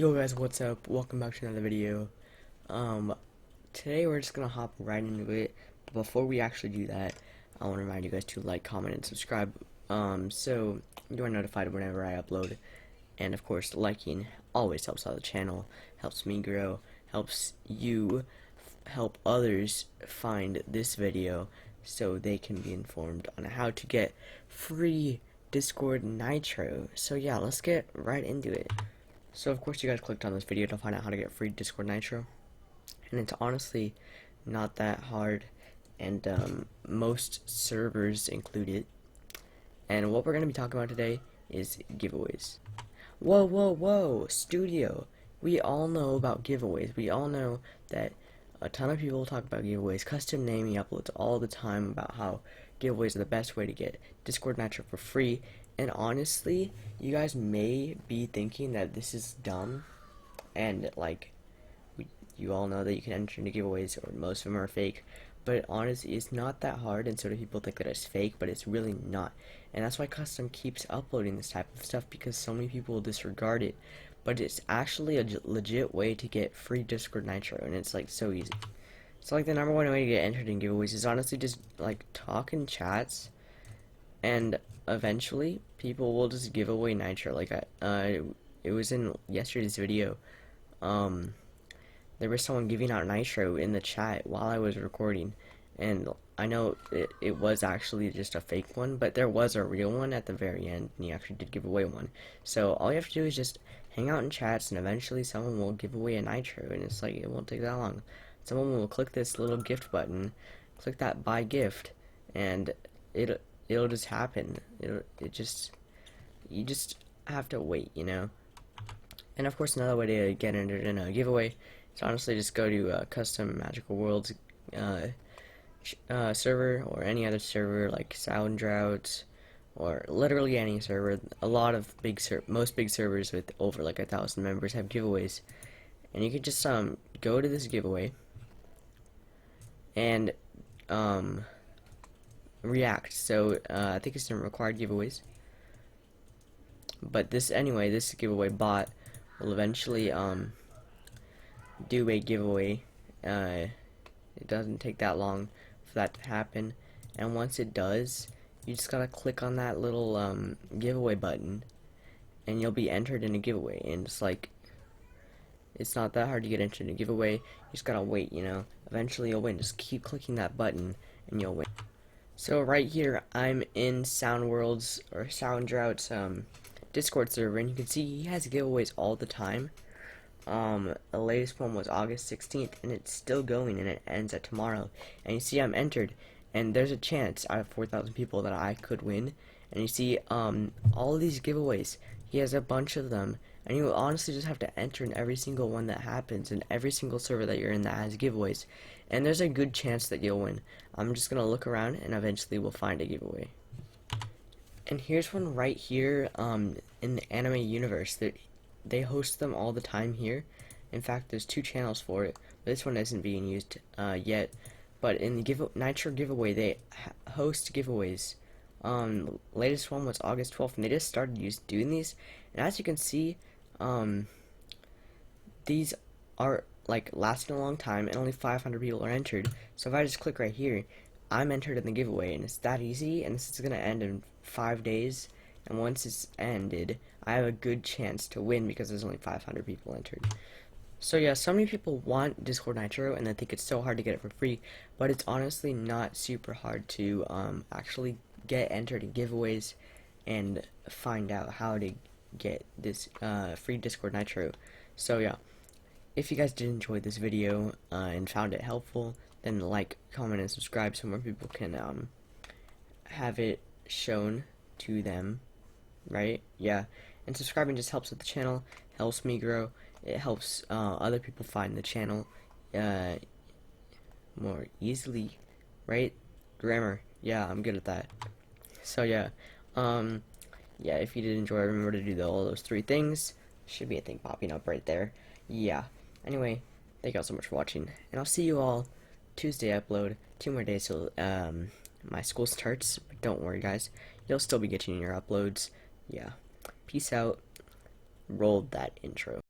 Yo guys, what's up? Welcome back to another video. Um, Today we're just gonna hop right into it. But before we actually do that, I want to remind you guys to like, comment, and subscribe. So you are notified whenever I upload. And of course, liking always helps out the channel, helps me grow, helps you help others find this video so they can be informed on how to get free Discord Nitro. So yeah, let's get right into it. So of course you guys clicked on this video to find out how to get free Discord Nitro, and it's honestly not that hard, and most servers include it. And what we're going to be talking about today is giveaways. Whoa, whoa, whoa, studio! We all know about giveaways. We all know that a ton of people talk about giveaways. Custom naming uploads all the time about how giveaways are the best way to get Discord Nitro for free. And honestly, you guys may be thinking that this is dumb, and like, you all know that you can enter into giveaways, or most of them are fake. But honestly, it's not that hard, and sort of people think that it's fake, but it's really not. And that's why Custom keeps uploading this type of stuff, because so many people will disregard it. But it's actually a legit way to get free Discord Nitro, and it's like so easy. So like the number one way to get entered in giveaways is honestly just like talk in chats, and eventually people will just give away Nitro. Like it was in yesterday's video. Um, there was someone giving out Nitro in the chat while I was recording, and I know it was actually just a fake one, but there was a real one at the very end, and he actually did give away one. So all you have to do is just hang out in chats, and eventually someone will give away a Nitro, and it's like, it won't take that long. Someone will click this little gift button, click that buy gift, and it'll just happen. You just have to wait, you know. And of course, another way to get entered in a giveaway is honestly just go to custom Magical Worlds server, or any other server like Sound Drought, or literally any server. A lot of most big servers with over like 1,000 members have giveaways, and you can just go to this giveaway and react. So I think it's in required giveaways, but this giveaway bot will eventually do a giveaway. It doesn't take that long for that to happen, and once it does, you just gotta click on that little giveaway button, and you'll be entered in a giveaway. And it's not that hard to get entered in a giveaway. You just gotta wait, you know. Eventually you'll win. Just keep clicking that button and you'll win. So right here, I'm in Sound World's, or Sound Drought's Discord server, and you can see he has giveaways all the time. The latest one was August 16th, and it's still going, and it ends at tomorrow. And you see I'm entered, and there's a chance out of 4,000 people that I could win. And you see all of these giveaways, he has a bunch of them, and you will honestly just have to enter in every single one that happens, in every single server that you're in that has giveaways. And there's a good chance that you'll win. I'm just gonna look around, and eventually we'll find a giveaway. And here's one right here in the anime universe. That they host them all the time here. In fact, there's 2 channels for it, but this one isn't being used yet. But in the Nitro giveaway, they host giveaways. Latest one was August 12th, and they just started doing these. And as you can see, these are like lasting a long time, and only 500 people are entered. So if I just click right here, I'm entered in the giveaway, and it's that easy. And this is gonna end in 5 days. And once it's ended, I have a good chance to win because there's only 500 people entered. So yeah, so many people want Discord Nitro, and they think it's so hard to get it for free, but it's honestly not super hard to actually get entered in giveaways and find out how to get this free Discord Nitro. So yeah, if you guys did enjoy this video and found it helpful, then like, comment, and subscribe so more people can have it shown to them, right? Yeah, and subscribing just helps with the channel, helps me grow. It helps other people find the channel more easily, right? Grammar, yeah, I'm good at that. So yeah, yeah, if you did enjoy, remember to do all those 3 things. Should be a thing popping up right there. Yeah. Anyway, thank you all so much for watching, and I'll see you all Tuesday upload. 2 more days till my school starts, but don't worry, guys. You'll still be getting your uploads. Yeah. Peace out. Rolled that intro.